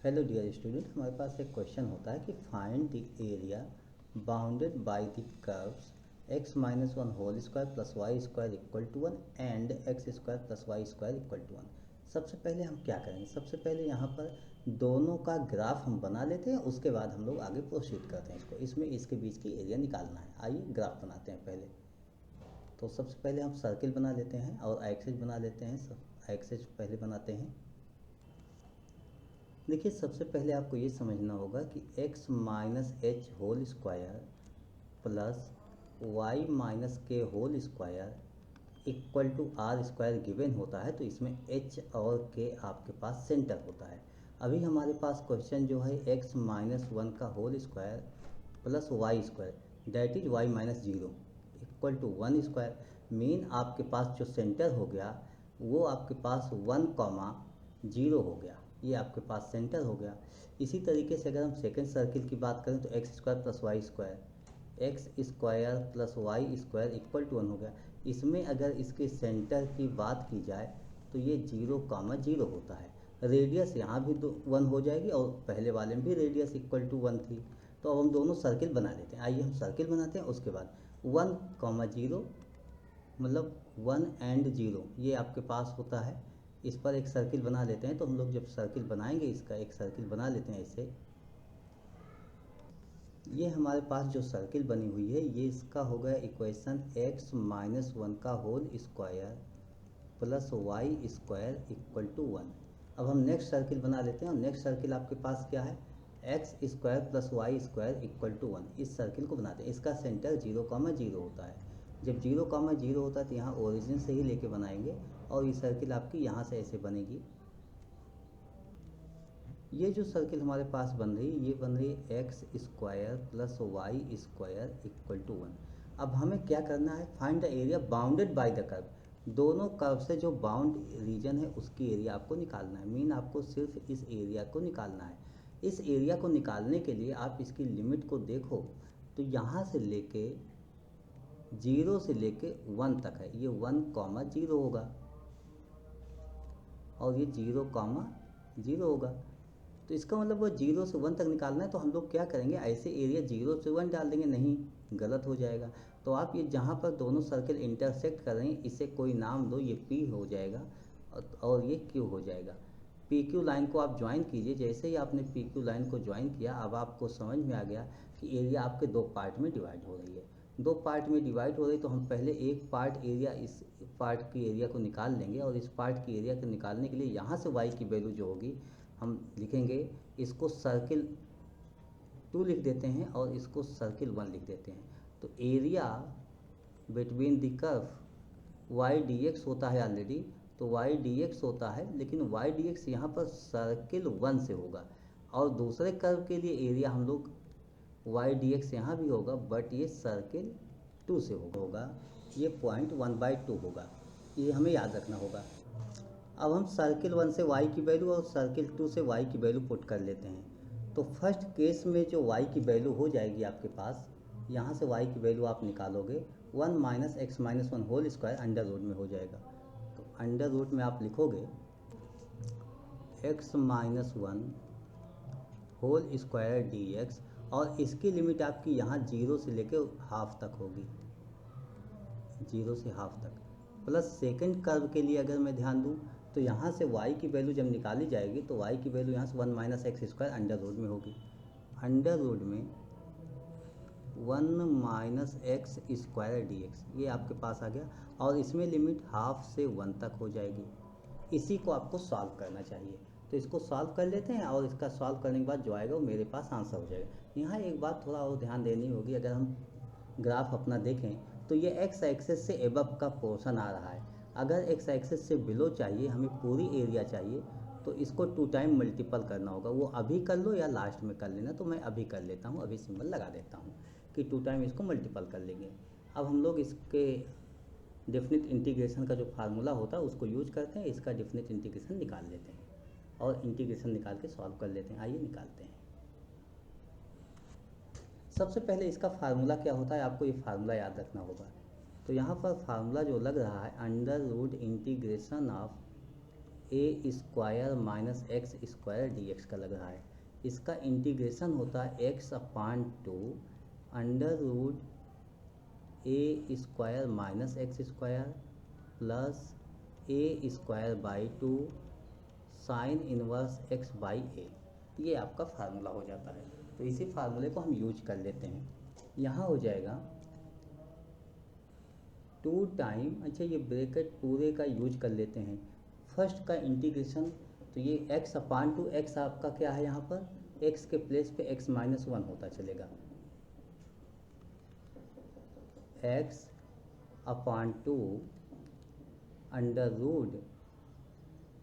Hello dear student, हमारे पास एक question होता है कि find the area bounded by the curves x minus one whole square plus y square equal to one and x square plus y square equal to one. सबसे पहले हम क्या करेंगे, सबसे पहले यहाँ पर दोनों का ग्राफ हम बना लेते हैं, उसके बाद हम लोग आगे प्रोसीड करते हैं। इसमें इसके बीच की एरिया निकालना है। आइए ग्राफ बनाते हैं पहले। तो सबसे पहले हम सर्किल बना लेते हैं और एक्सिस बना लेते हैं। एक्सिस पहले बनाते हैं। देखिए, सबसे पहले आपको ये समझना होगा कि x minus h whole square plus y minus k whole square equal to r square given होता है। तो इसमें h और k आपके पास सेंटर होता है। अभी हमारे पास क्वेश्चन जो है x माइनस वन का whole square plus y square that is y minus zero equal to one square. Mean आपके पास जो सेंटर हो गया वो आपके पास वन कॉमा जीरो हो गया, ये आपके पास सेंटर हो गया। इसी तरीके से अगर हम सेकंड सर्किल की बात करें तो x square plus y square equal to one हो गया। इसमें अगर इसके सेंटर की बात की जाए तो ये जीरो कामा जीरो होता है। रेडियस यहाँ भी वन हो जाएगी और पहले वाले में भी रेडियस इक्वल टू वन थी। तो अब हम दोनों सर्किल बना लेते हैं। आइए हम सर्किल बनाते हैं। उसके बाद वन कामा जीरो मतलब वन एंड जीरो ये आपके पास होता है। इस पर एक सर्किल बना लेते हैं। तो हम लोग जब सर्किल बनाएंगे, इसका एक सर्किल बना लेते हैं ऐसे। ये हमारे पास जो सर्किल बनी हुई है ये इसका हो गया इक्वेशन x माइनस वन का whole square plus y square equal to one. अब हम नेक्स्ट सर्किल बना लेते हैं और नेक्स्ट सर्किल आपके पास क्या है, x square plus y square equal to one. इस सर्किल को बनाते हैं। इसका सेंटर जीरो कामा जीरो होता है। जब जीरो कामा जीरो होता है तो यहाँ ओरिजिन से ही लेके बनाएंगे और ये सर्किल आपकी यहाँ से ऐसे बनेगी। ये जो सर्किल हमारे पास बन रही है ये बन रही है x square plus y square equal to one. अब हमें क्या करना है, find the area bounded by the curve. दोनों कर्व से जो बाउंड रीजन है उसकी एरिया आपको निकालना है। मीन आपको सिर्फ इस एरिया को निकालना है। इस एरिया को निकालने के लिए आप इसकी लिमिट को देखो तो यहाँ से लेके जीरो से लेके वन तक है। ये वन कॉमा जीरो होगा और ये जीरो कॉमा जीरो होगा। तो इसका मतलब वो जीरो से वन तक निकालना है। तो हम लोग क्या करेंगे, ऐसे एरिया जीरो से वन डाल देंगे, नहीं गलत हो जाएगा। तो आप ये जहाँ पर दोनों सर्किल इंटरसेक्ट कर रहे हैं इसे कोई नाम दो, ये P हो जाएगा और ये Q हो जाएगा। PQ लाइन को आप ज्वाइन कीजिए। जैसे ही आपने PQ लाइन को ज्वाइन किया अब आपको समझ में आ गया कि एरिया आपके दो पार्ट में डिवाइड हो रही है। दो पार्ट में डिवाइड हो रही तो हम पहले एक पार्ट एरिया, इस पार्ट की एरिया को निकाल लेंगे और इस पार्ट की एरिया को निकालने के लिए यहाँ से y की वैल्यू जो होगी हम लिखेंगे, इसको सर्किल टू लिख देते हैं और इसको सर्किल वन लिख देते हैं। तो area between the curve y d x होता है ऑलरेडी, तो वाई डी एक्स होता है, लेकिन वाई डी एक्स यहाँ पर सर्किल वन से होगा और दूसरे कर्व के लिए एरिया हम लोग वाई डी एक्स यहाँ भी होगा बट ये सर्किल टू से होगा। ये पॉइंट वन बाई टू होगा, ये हमें याद रखना होगा। अब हम सर्किल वन से y की वैल्यू और सर्किल टू से y की वैल्यू पुट कर लेते हैं। तो फर्स्ट केस में जो y की वैल्यू हो जाएगी आपके पास, यहाँ से y की वैल्यू आप निकालोगे one minus x minus one whole square under root में हो जाएगा। तो अंडर रूट में आप लिखोगे x minus one whole square d x और इसकी लिमिट आपकी यहाँ जीरो से लेके हाफ तक होगी, जीरो से हाफ तक। प्लस सेकंड कर्व के लिए अगर मैं ध्यान दूँ तो यहाँ से y की वैल्यू जब निकाली जाएगी तो y की वैल्यू यहाँ से one minus x square under root में होगी। अंडर रूट में one minus x square d x ये आपके पास आ गया और इसमें लिमिट हाफ से वन तक हो जाएगी। इसी को आपको सॉल्व करना चाहिए। तो इसको सॉल्व कर लेते हैं और इसका सॉल्व करने के बाद जो आएगा वो मेरे पास आंसर हो जाएगा। यहाँ एक बात थोड़ा और ध्यान देनी होगी, अगर हम ग्राफ अपना देखें तो ये एक्स एक्सेस से एबव का पोर्शन आ रहा है। अगर एक्स एक्सेस से बिलो चाहिए, हमें पूरी एरिया चाहिए, तो इसको टू टाइम मल्टीपल करना होगा। वो अभी कर लो या लास्ट में कर लेना, तो मैं अभी कर लेता हूँ, अभी सिंबल लगा देता हूँ कि टू टाइम इसको मल्टीपल कर लेंगे। अब हम लोग इसके डेफिनेट इंटीग्रेशन का जो फार्मूला होता है उसको यूज करते हैं, इसका डेफिनेट इंटीग्रेशन निकाल लेते हैं और इंटीग्रेशन निकाल के सॉल्व कर लेते हैं। आइए निकालते हैं। सबसे पहले इसका फार्मूला क्या होता है, आपको ये फार्मूला याद रखना होगा। तो यहाँ पर फार्मूला जो लग रहा है under root integration of a square minus x square d x का लग रहा है। इसका इंटीग्रेशन होता है x upon two under root a square minus x square plus a square by two sine inverse x by a. ये आपका formula हो जाता है। तो इसी फार्मूले को हम यूज कर लेते हैं। यहाँ हो जाएगा टू टाइम, अच्छा ये ब्रैकेट पूरे का यूज कर लेते हैं। फर्स्ट का इंटीग्रेशन, तो ये x अपान टू एक्स आपका क्या है, यहाँ पर x के प्लेस पे x माइनस वन होता चलेगा। x upon two under root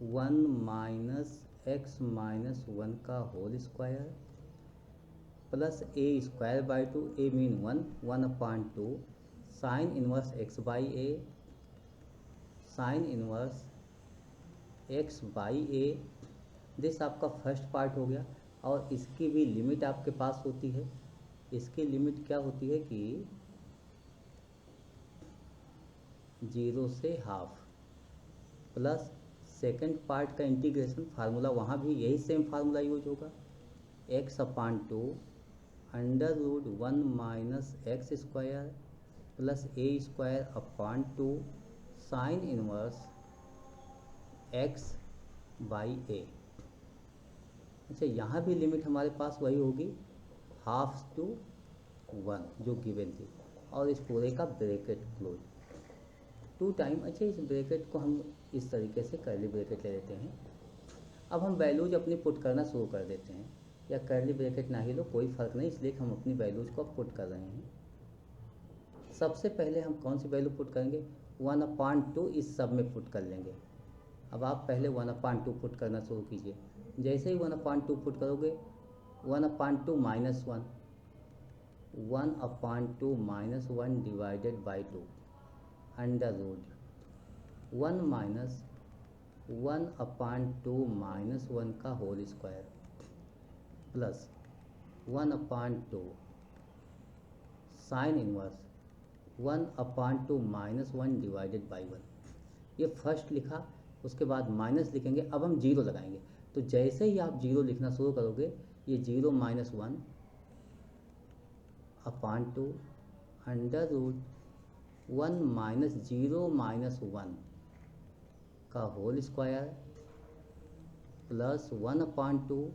one minus x minus one का whole square plus a square by two, a mean one, one upon two sine inverse x by a, sine inverse x by a. This आपका first part हो गया। और इसकी भी limit आपके पास होती है। इसकी लिमिट क्या होती है कि 0 से हाफ प्लस सेकेंड पार्ट का इंटीग्रेशन फार्मूला, वहाँ भी यही सेम फार्मूला यूज होगा। X upon two under root one minus x square plus a square upon two sine inverse x by a. अच्छा यहाँ भी लिमिट हमारे पास वही होगी, हाफ टू वन जो गिवन थी, और इस पूरे का ब्रैकेट क्लोज टू टाइम। अच्छा इस ब्रैकेट को हम इस तरीके से कर्ली ब्रैकेट ले लेते हैं। अब हम वैल्यूज अपनी पुट करना शुरू कर देते हैं, या कर्ली ब्रैकेट ना ही लो कोई फ़र्क नहीं, इसलिए हम अपनी वैल्यूज को पुट कर रहे हैं। सबसे पहले हम कौन सी वैल्यू पुट करेंगे, वन अपान टू इस सब में पुट कर लेंगे। अब आप पहले वन अपान टू पुट करना शुरू कीजिए। जैसे ही वन अपान टू पुट करोगे, one upon two minus one, one upon two minus one divided by two under root one minus one upon two minus one का whole square plus one upon two sine inverse one upon two minus one divided by one. ये first लिखा, उसके बाद minus लिखेंगे। अब हम zero लगाएंगे। तो जैसे ही आप जीरो लिखना शुरू करोगे, ये zero minus one upon two under root one minus zero minus one का whole square plus one upon two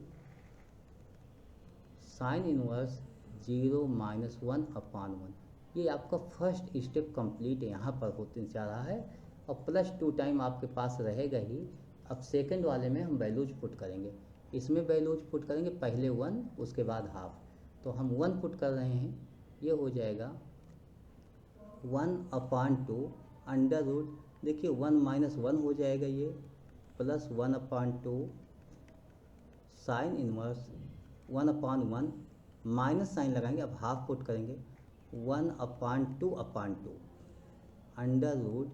sine inverse zero minus one upon one. ये आपका फर्स्ट स्टेप कंप्लीट यहाँ पर होते जा रहा है, और प्लस टू टाइम आपके पास रहेगा ही। अब सेकंड वाले में हम वैल्यूज पुट करेंगे। इसमें वैल्यूज पुट करेंगे पहले वन, उसके बाद हाफ। तो हम वन पुट कर रहे हैं, ये हो जाएगा one upon two under root, देखिए वन माइनस वन हो जाएगा ये, plus one upon two sine inverse one upon one, minus sine लगाएंगे, अब हाफ पुट करेंगे, one upon two under root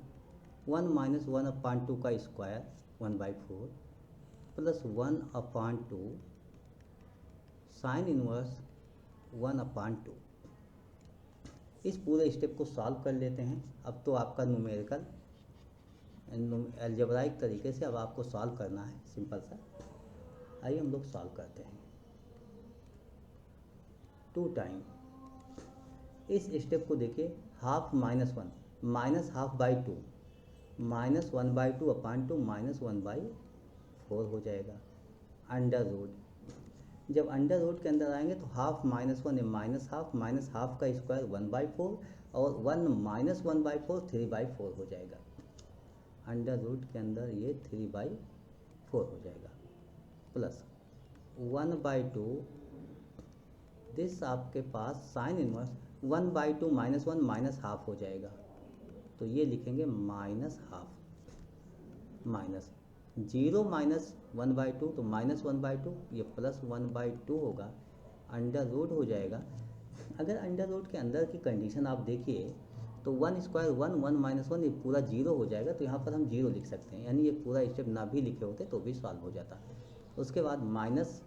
one minus one upon two का square one by four plus one upon two sine inverse one upon two. इस पूरे step को solve कर लेते हैं। अब तो आपका न्यूमेरिकल अलजेब्राइक तरीके से अब आपको सॉल्व करना है, सिंपल सा। आइए हम लोग सॉल्व करते हैं। टू टाइम इस स्टेप को देखिए, half minus one, minus half by two, minus one by two upon two minus one by four हो जाएगा अंडर रूट। जब अंडर रूट के अंदर आएंगे तो हाफ माइनस वन है माइनस हाफ का स्क्वायर वन बाई फोर, और one minus one by four three by four हो जाएगा। अंडर रूट के अंदर ये थ्री बाई फोर हो जाएगा plus one by two, this आपके पास sine inverse one by two minus one minus half हो जाएगा। तो ये लिखेंगे minus half, minus zero minus one by two, तो माइनस वन बाई टू, ये प्लस वन बाई टू होगा, अंडर रूट हो जाएगा। अगर अंडर रूट के अंदर की कंडीशन आप देखिए तो one square one, one minus one, ये पूरा जीरो हो जाएगा। तो यहाँ पर हम जीरो लिख सकते हैं, यानी ये पूरा स्टेप ना भी लिखे होते तो भी सॉल्व हो जाता। उसके बाद माइनस,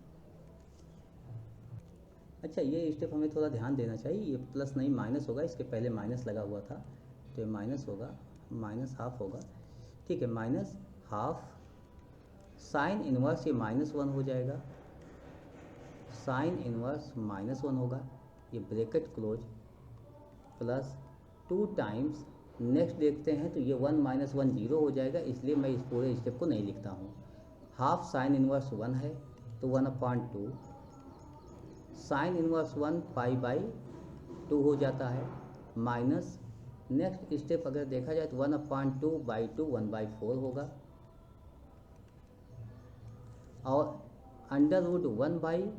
अच्छा ये स्टेप हमें थोड़ा ध्यान देना चाहिए, ये प्लस नहीं माइनस होगा, इसके पहले माइनस लगा हुआ था तो ये माइनस होगा, माइनस हाफ होगा, ठीक है। माइनस हाफ साइन इन्वर्स ये -1 हो जाएगा, साइन इन्वर्स -1 होगा, ये bracket close plus 2 times, next देखते हैं तो ये 1 - 1 0 हो जाएगा, इसलिए मैं इस पूरे स्टेप को नहीं लिखता हूँ। हाफ साइन इन्वर्स 1 है तो 1/2, साइन इन्वर्स 1 π/2 हो जाता है, माइनस नेक्स्ट स्टेप अगर देखा जाए तो 1/2/2 1/4 होगा, और √1/1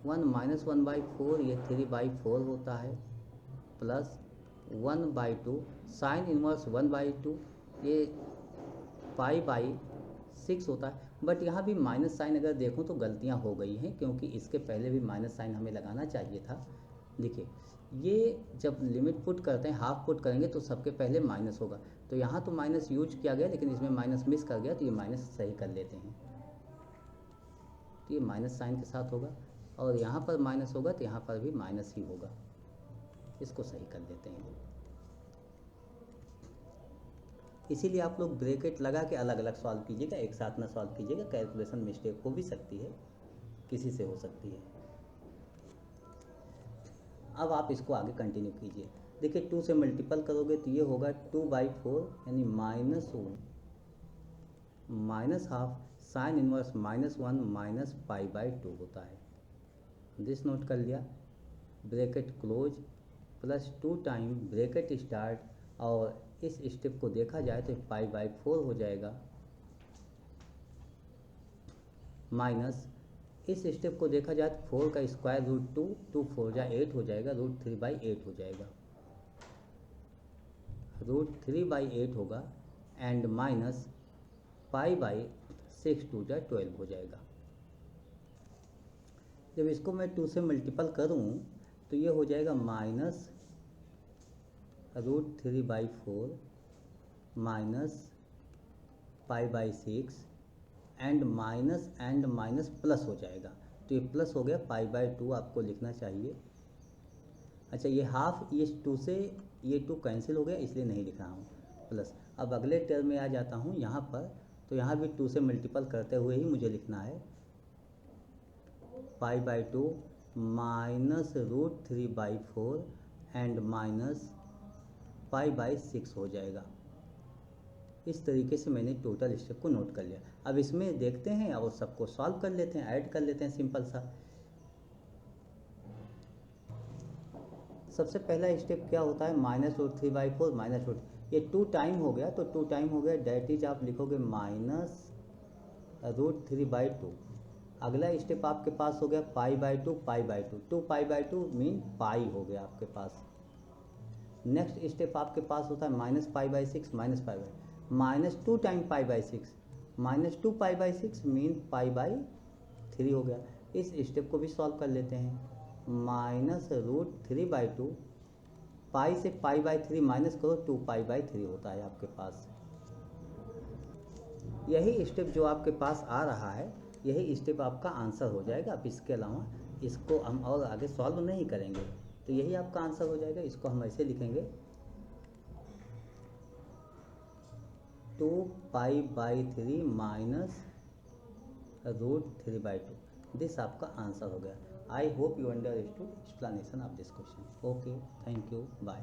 - 1/4 ये 3/4 होता है, प्लस 1/2 साइन इन्वर्स 1/2 ये π/6 होता है। बट यहाँ भी माइनस साइन अगर देखूँ तो गलतियाँ हो गई हैं, क्योंकि इसके पहले भी माइनस साइन हमें लगाना चाहिए था। देखिए ये जब लिमिट पुट करते हैं, हाफ पुट करेंगे तो सबके पहले माइनस होगा, तो यहाँ तो माइनस यूज किया गया लेकिन इसमें माइनस मिस कर गया, तो ये माइनस सही कर लेते हैं। तो ये माइनस साइन के साथ होगा, और यहाँ पर माइनस होगा तो यहाँ पर भी माइनस ही होगा, इसको सही कर देते हैं। इसीलिए आप लोग ब्रैकेट लगा के अलग अलग सॉल्व कीजिएगा, एक साथ ना सॉल्व कीजिएगा, कैलकुलेशन मिस्टेक हो भी सकती है, किसी से हो सकती है। अब आप इसको आगे कंटिन्यू कीजिए। देखिए 2 से मल्टीपल करोगे तो ये होगा 2/4 यानी -1 -½ साइन इन्वर्स -1 - π/2 होता है। दिस नोट कर लिया, bracket close plus 2 time bracket start, और इस स्टेप को देखा जाए तो π/4 हो जाएगा, माइनस इस स्टेप को देखा जाए तो 4 का स्क्वायर √2, 2 4 जा 8 हो जाएगा, √3/8 हो जाएगा, √3/8 होगा, एंड माइनस π/6 2 जा 12 हो जाएगा। जब इसको मैं 2 से मल्टीपल करूं तो ये हो जाएगा minus √3/4 minus π/6 and minus plus हो जाएगा, तो ये प्लस हो गया, π/2 आपको लिखना चाहिए। अच्छा ये हाफ, ये 2 से ये 2 कैंसिल हो गया इसलिए नहीं लिख रहा हूँ, प्लस। अब अगले टर्म में आ जाता हूँ यहाँ पर, तो यहाँ भी 2 से मल्टीपल करते हुए ही मुझे लिखना है π/2 माइनस √3/4 एंड माइनस π/6 हो जाएगा। इस तरीके से मैंने टोटल स्टेप को नोट कर लिया। अब इसमें देखते हैं और सबको सॉल्व कर लेते हैं, ऐड कर लेते हैं सिंपल सा। सबसे पहला स्टेप क्या होता है, -√3/4 माइनस रूट, ये 2 टाइम हो गया, तो 2 टाइम हो गया, डैट इज आप लिखोगे -√3/2। अगला स्टेप आपके पास हो गया π/2 π/2, 2 π/2 मीन पाई हो गया आपके पास। नेक्स्ट स्टेप आपके पास होता है -π/6 -2 टाइम π/6, -2 π/6 मीन π/3 हो गया। इस स्टेप को भी सॉल्व कर लेते हैं, -√3/2, पाई से π/3 माइनस करो, 2 π/3 होता है आपके पास। यही स्टेप जो आपके पास आ रहा है, यही स्टेप आपका आंसर हो जाएगा। अब इसके अलावा इसको हम और आगे सॉल्व नहीं करेंगे, तो यही आपका आंसर हो जाएगा। इसको हम ऐसे लिखेंगे 2 π/3 माइनस √3/2, दिस आपका आंसर हो गया। I hope you understood explanation of this question. Okay, thank you, bye.